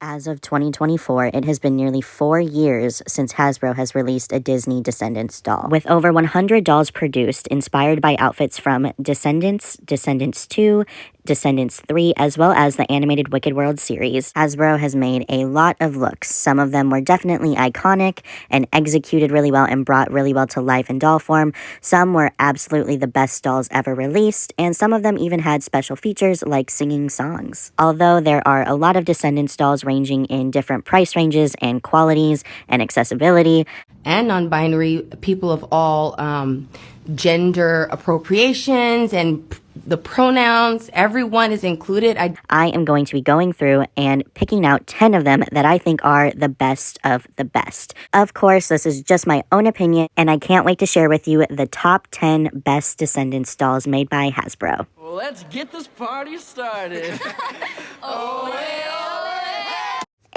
As of 2024, it has been nearly 4 years since Hasbro has released a Disney Descendants doll, with over 100 dolls produced inspired by outfits from Descendants, Descendants 2, Descendants 3, as well as the animated Wicked World series. Hasbro has made a lot of looks. Some of them were definitely iconic and executed really well and brought really well to life in doll form. Some were absolutely the best dolls ever released, and some of them even had special features like singing songs. Although there are a lot of Descendants dolls ranging in different price ranges and qualities and accessibility, and non-binary people of all gender appropriations and the pronouns, everyone is included. I am going to be going through and picking out 10 of them that I think are the best of the best. Of course, this is just my own opinion, and I can't wait to share with you the top 10 best Descendants dolls made by Hasbro. Well, let's get this party started.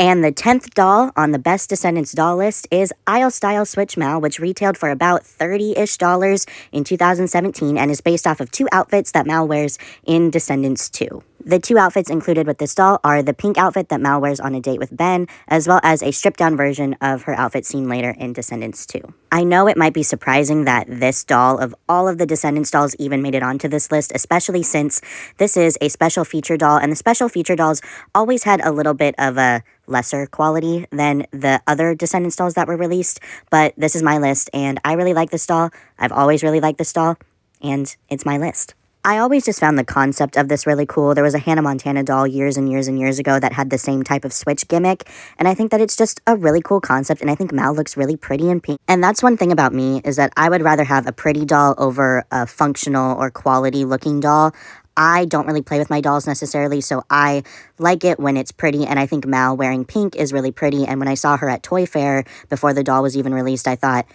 And the 10th doll on the best Descendants doll list is Aisle Style Switch Mal, which retailed for about $30-ish in 2017 and is based off of 2 outfits that Mal wears in Descendants 2. The 2 outfits included with this doll are the pink outfit that Mal wears on a date with Ben, as well as a stripped-down version of her outfit seen later in Descendants 2. I know it might be surprising that this doll, of all of the Descendants dolls, even made it onto this list, especially since this is a special feature doll, and the special feature dolls always had a little bit of a lesser quality than the other Descendants dolls that were released, but this is my list, and I really like this doll. I've always really liked this doll, and it's my list. I always just found the concept of this really cool. There was a Hannah Montana doll years and years and years ago that had the same type of switch gimmick, and I think that it's just a really cool concept, and I think Mal looks really pretty in pink. And that's one thing about me, is that I would rather have a pretty doll over a functional or quality looking doll. I don't really play with my dolls necessarily, so I like it when it's pretty, and I think Mal wearing pink is really pretty, and when I saw her at Toy Fair before the doll was even released, I thought,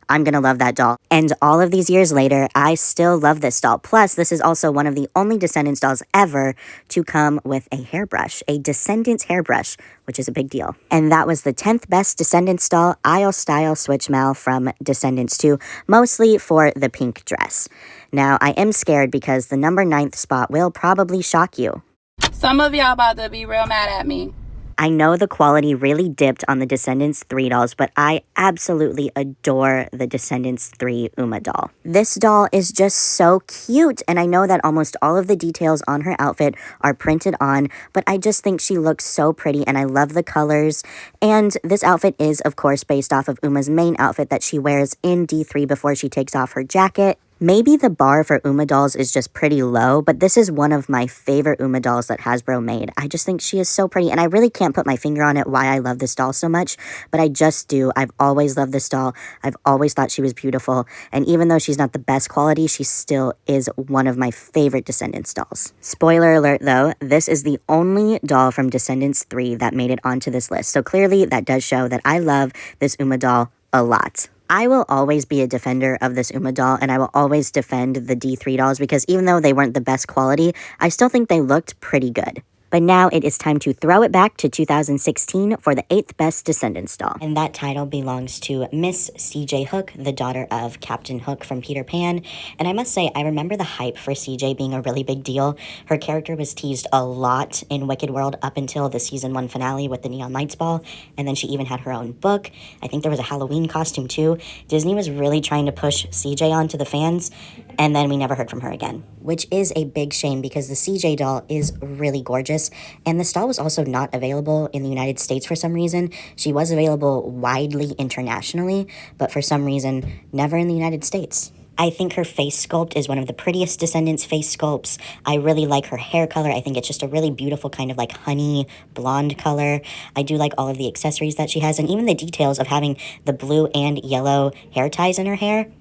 I'm gonna love that doll. And all of these years later, I still love this doll. Plus, this is also one of the only Descendants dolls ever to come with a hairbrush, a Descendants hairbrush, which is a big deal. And that was the 10th best Descendants doll, Aisle Style Switch Mal from Descendants 2, mostly for the pink dress. Now, I am scared because the number 9th spot will probably shock you. Some of y'all about to be real mad at me. I know the quality really dipped on the Descendants 3 dolls, but I absolutely adore the Descendants 3 Uma doll. This doll is just so cute, and I know that almost all of the details on her outfit are printed on, but I just think she looks so pretty, and I love the colors. And this outfit is, of course, based off of Uma's main outfit that she wears in D3 before she takes off her jacket. Maybe the bar for Uma dolls is just pretty low, but this is one of my favorite Uma dolls that Hasbro made. I just think she is so pretty, and I really can't put my finger on it why I love this doll so much, but I just do. I've always loved this doll. I've always thought she was beautiful, and even though she's not the best quality, she still is one of my favorite Descendants dolls. Spoiler alert though, this is the only doll from Descendants 3 that made it onto this list, so clearly that does show that I love this Uma doll a lot. I will always be a defender of this Uma doll, and I will always defend the D3 dolls because even though they weren't the best quality, I still think they looked pretty good. But now it is time to throw it back to 2016 for the 8th best Descendants doll. And that title belongs to Miss CJ Hook, the daughter of Captain Hook from Peter Pan. And I must say, I remember the hype for CJ being a really big deal. Her character was teased a lot in Wicked World up until the season 1 finale with the Neon Lights Ball. And then she even had her own book. I think there was a Halloween costume too. Disney was really trying to push CJ onto the fans. And then we never heard from her again, which is a big shame because the CJ doll is really gorgeous. And this doll was also not available in the United States for some reason. She was available widely internationally, but for some reason, never in the United States. I think her face sculpt is one of the prettiest Descendants face sculpts. I really like her hair color. I think it's just a really beautiful kind of like honey blonde color. I do like all of the accessories that she has, and even the details of having the blue and yellow hair ties in her hair.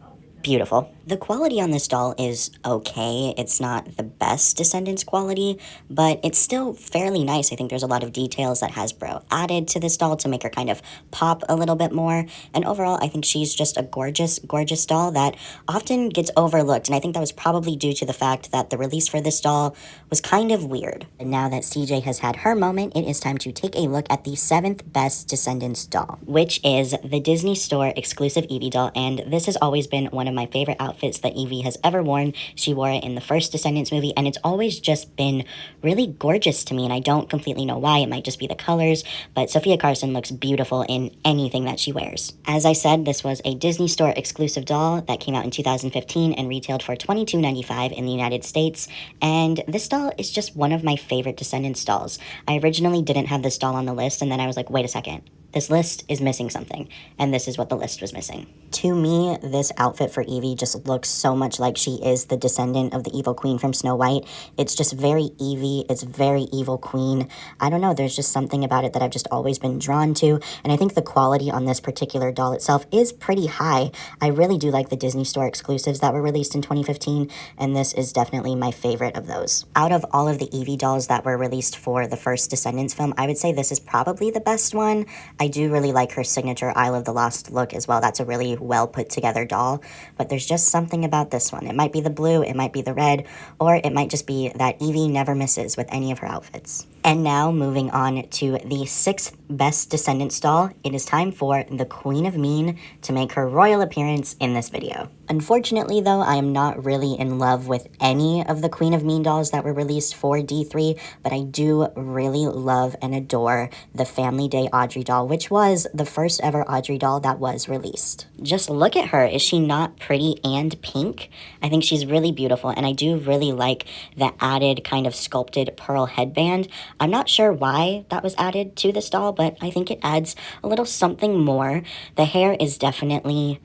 Beautiful. The quality on this doll is okay. It's not the best Descendants quality, but it's still fairly nice. I think there's a lot of details that Hasbro added to this doll to make her kind of pop a little bit more. And overall, I think she's just a gorgeous, gorgeous doll that often gets overlooked. And I think that was probably due to the fact that the release for this doll was kind of weird. And now that CJ has had her moment, it is time to take a look at the 7th best Descendants doll, which is the Disney Store exclusive Eevee doll. And this has always been one of my favorite outfits outfits that Evie has ever worn. She wore it in the first Descendants movie, and it's always just been really gorgeous to me, and I don't completely know why. It might just be the colors, but Sophia Carson looks beautiful in anything that she wears. As I said, this was a Disney Store exclusive doll that came out in 2015 and retailed for $22.95 in the United States, and this doll is just one of my favorite Descendants dolls. I originally didn't have this doll on the list, and then I was like, wait a second. This list is missing something, and this is what the list was missing. To me, this outfit for Evie just looks so much like she is the descendant of the evil queen from Snow White. It's just very Evie, it's very evil queen. I don't know, there's just something about it that I've just always been drawn to, and I think the quality on this particular doll itself is pretty high. I really do like the Disney Store exclusives that were released in 2015, and this is definitely my favorite of those. Out of all of the Evie dolls that were released for the first Descendants film, I would say this is probably the best one. I do really like her signature Isle of the Lost look as well. That's a really well put together doll, but there's just something about this one. It might be the blue, it might be the red, or it might just be that Evie never misses with any of her outfits. And now, moving on to the 6th best Descendants doll, it is time for the Queen of Mean to make her royal appearance in this video. Unfortunately, though, I am not really in love with any of the Queen of Mean dolls that were released for D3, but I do really love and adore the Family Day Audrey doll, which was the first ever Audrey doll that was released. Just look at her. Is she not pretty and pink? I think she's really beautiful, and I do really like the added kind of sculpted pearl headband. I'm not sure why that was added to this doll, but I think it adds a little something more. The hair is definitely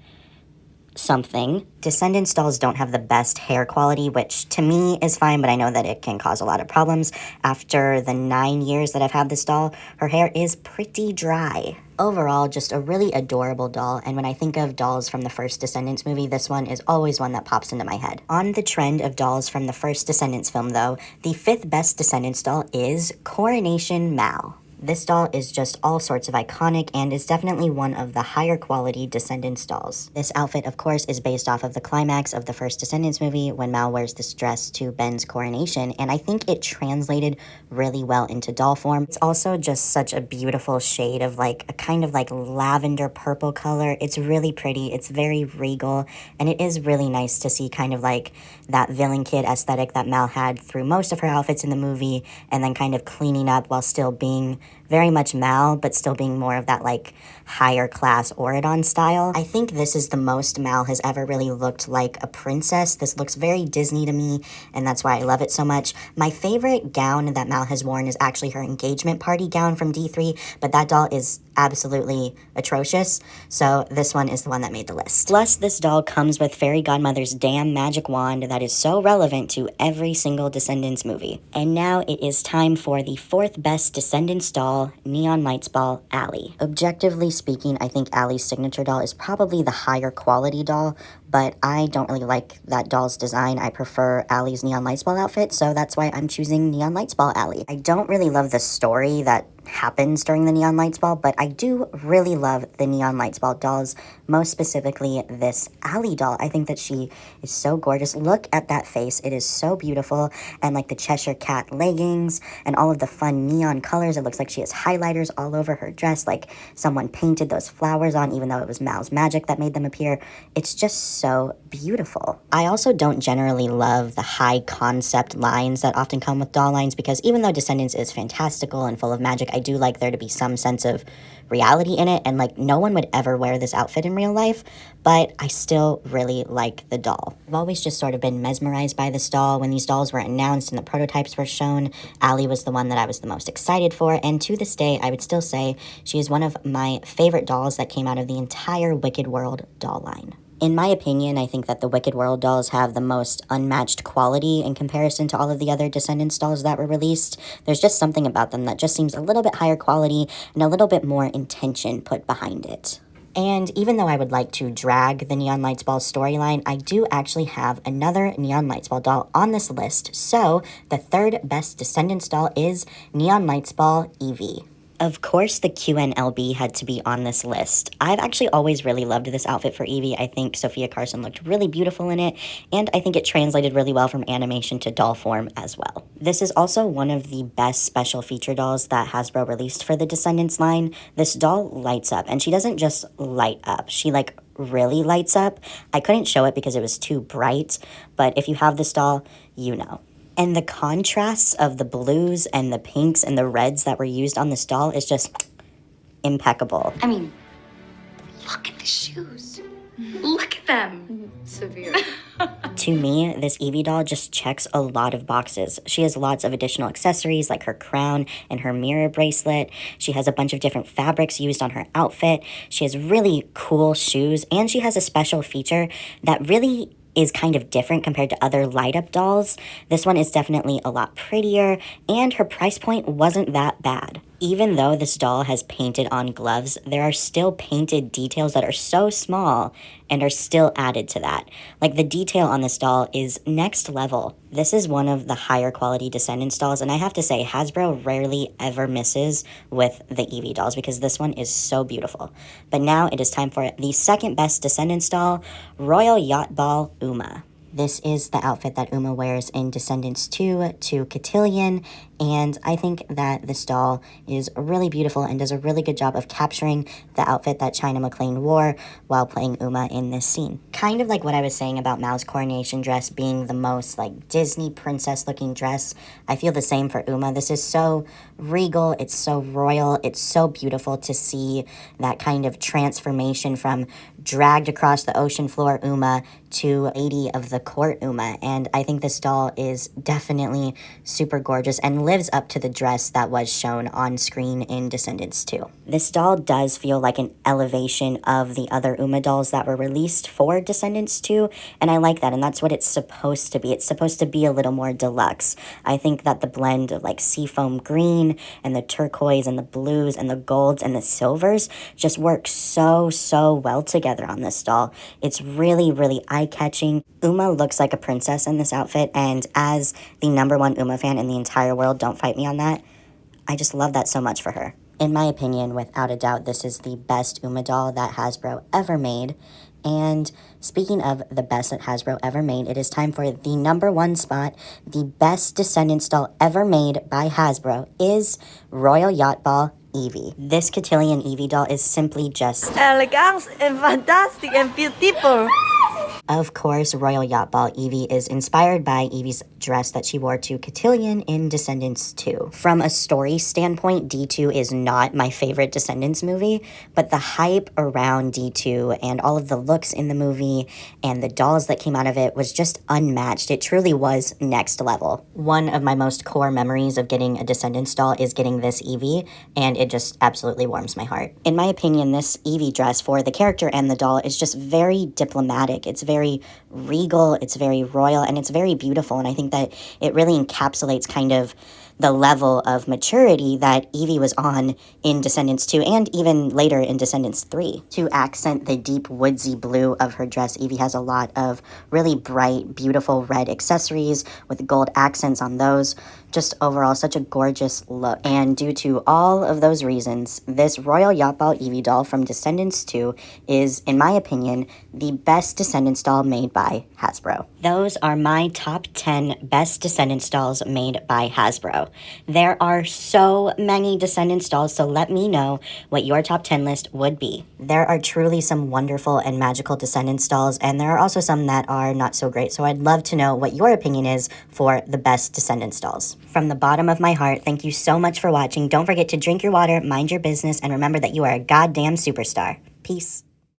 something. Descendants dolls don't have the best hair quality, which to me is fine, but I know that it can cause a lot of problems. After the 9 years that I've had this doll, her hair is pretty dry. Overall, just a really adorable doll, and when I think of dolls from the first Descendants movie, this one is always one that pops into my head. On the trend of dolls from the first Descendants film, though, the 5th best Descendants doll is Coronation Mao. This doll is just all sorts of iconic and is definitely one of the higher quality Descendants dolls. This outfit, of course, is based off of the climax of the first Descendants movie when Mao wears this dress to Ben's coronation, and I think it translated really well into doll form. It's also just such a beautiful shade of like a kind of like lavender purple color. It's really pretty, it's very regal, and it is really nice to see kind of like that villain kid aesthetic that Mao had through most of her outfits in the movie, and then kind of cleaning up while still being very much Mal, but still being more of that like higher class Auradon style. I think this is the most Mal has ever really looked like a princess. This looks very Disney to me, and that's why I love it so much. My favorite gown that Mal has worn is actually her engagement party gown from D3, but that doll is absolutely atrocious, so this one is the one that made the list. Plus, this doll comes with Fairy Godmother's damn magic wand that is so relevant to every single Descendants movie. And now it is time for the 4th best Descendants doll, Neon Lights Ball Allie. Objectively speaking, I think Allie's signature doll is probably the higher quality doll, but I don't really like that doll's design. I prefer Allie's Neon Lights Ball outfit, so that's why I'm choosing Neon Lights Ball Allie. I don't really love the story that happens during the Neon Lights Ball, but I do really love the Neon Lights Ball dolls, most specifically this Allie doll. I think that she is so gorgeous. Look at that face. It is so beautiful, and like the Cheshire Cat leggings and all of the fun neon colors. It looks like she has highlighters all over her dress, like someone painted those flowers on, even though it was Mal's magic that made them appear. It's just so beautiful. I also don't generally love the high concept lines that often come with doll lines, because even though Descendants is fantastical and full of magic, I do like there to be some sense of reality in it, and like no one would ever wear this outfit in real life, but I still really like the doll. I've always just sort of been mesmerized by this doll. When these dolls were announced and the prototypes were shown, Allie was the one that I was the most excited for, and to this day I would still say she is one of my favorite dolls that came out of the entire Wicked World doll line. In my opinion, I think that the Wicked World dolls have the most unmatched quality in comparison to all of the other Descendants dolls that were released. There's just something about them that just seems a little bit higher quality and a little bit more intention put behind it. And even though I would like to drag the Neon Lights Ball storyline, I do actually have another Neon Lights Ball doll on this list. So the 3rd best Descendants doll is Neon Lights Ball Evie. Of course, the QNLB had to be on this list. I've actually always really loved this outfit for Evie. I think Sophia Carson looked really beautiful in it, and I think it translated really well from animation to doll form as well. This is also one of the best special feature dolls that Hasbro released for the Descendants line. This doll lights up, and she doesn't just light up. She like really lights up. I couldn't show it because it was too bright, but if you have this doll, you know. And the contrasts of the blues and the pinks and the reds that were used on this doll is just impeccable. I mean, look at the shoes. Look at them. Severe. To me, this Evie doll just checks a lot of boxes. She has lots of additional accessories like her crown and her mirror bracelet. She has a bunch of different fabrics used on her outfit. She has really cool shoes, and she has a special feature that really is kind of different compared to other light-up dolls. This one is definitely a lot prettier, and her price point wasn't that bad. Even though this doll has painted on gloves, there are still painted details that are so small and are still added to that. Like the detail on this doll is next level. This is one of the higher quality Descendants dolls, and I have to say Hasbro rarely ever misses with the Evie dolls because this one is so beautiful. But now it is time for the second best Descendants doll, Royal Yacht Ball Uma. This is the outfit that Uma wears in Descendants 2 to Cotillion, and I think that this doll is really beautiful and does a really good job of capturing the outfit that China McClain wore while playing Uma in this scene. Kind of like what I was saying about Mao's coronation dress being the most like Disney princess looking dress, I feel the same for Uma. This is so regal, it's so royal, it's so beautiful to see that kind of transformation from dragged across the ocean floor Uma to lady of the court Uma, and I think this doll is definitely super gorgeous and lives up to the dress that was shown on screen in Descendants 2. This doll does feel like an elevation of the other Uma dolls that were released for Descendants 2, and I like that, and that's what it's supposed to be. It's supposed to be a little more deluxe. I think that the blend of like seafoam green and the turquoise and the blues and the golds and the silvers just work so well together on this doll. It's really eye-catching. Uma looks like a princess in this outfit, and as the #1 Uma fan in the entire world, don't fight me on that, I just love that so much for her. In my opinion, without a doubt, this is the best Uma doll that Hasbro ever made. And speaking of the best that Hasbro ever made, it is time for the #1 spot. The best Descendants doll ever made by Hasbro is Royal Yacht Ball Evie. This Cotillion Evie doll is simply just elegant and fantastic and beautiful. Of course, Royal Yacht Ball Evie is inspired by Evie's dress that she wore to Cotillion in Descendants 2. From a story standpoint, D2 is not my favorite Descendants movie, but the hype around D2 and all of the looks in the movie and the dolls that came out of it was just unmatched. It truly was next level. One of my most core memories of getting a Descendants doll is getting this Evie, and it just absolutely warms my heart. In my opinion, this Evie dress for the character and the doll is just very diplomatic. It's very regal, it's very royal, and it's very beautiful, and I think that it really encapsulates kind of the level of maturity that Evie was on in Descendants 2 and even later in Descendants 3. To accent the deep woodsy blue of her dress, Evie has a lot of really bright, beautiful red accessories with gold accents on those. Just overall, such a gorgeous look. And due to all of those reasons, this Royal Yacht Ball Evie doll from Descendants 2 is, in my opinion, the best Descendants doll made by Hasbro. Those are my top 10 best Descendants dolls made by Hasbro. There are so many Descendants dolls, so let me know what your top 10 list would be. There are truly some wonderful and magical Descendants dolls, and there are also some that are not so great, so I'd love to know what your opinion is for the best Descendants dolls. From the bottom of my heart, thank you so much for watching. Don't forget to drink your water, mind your business, and remember that you are a goddamn superstar. Peace.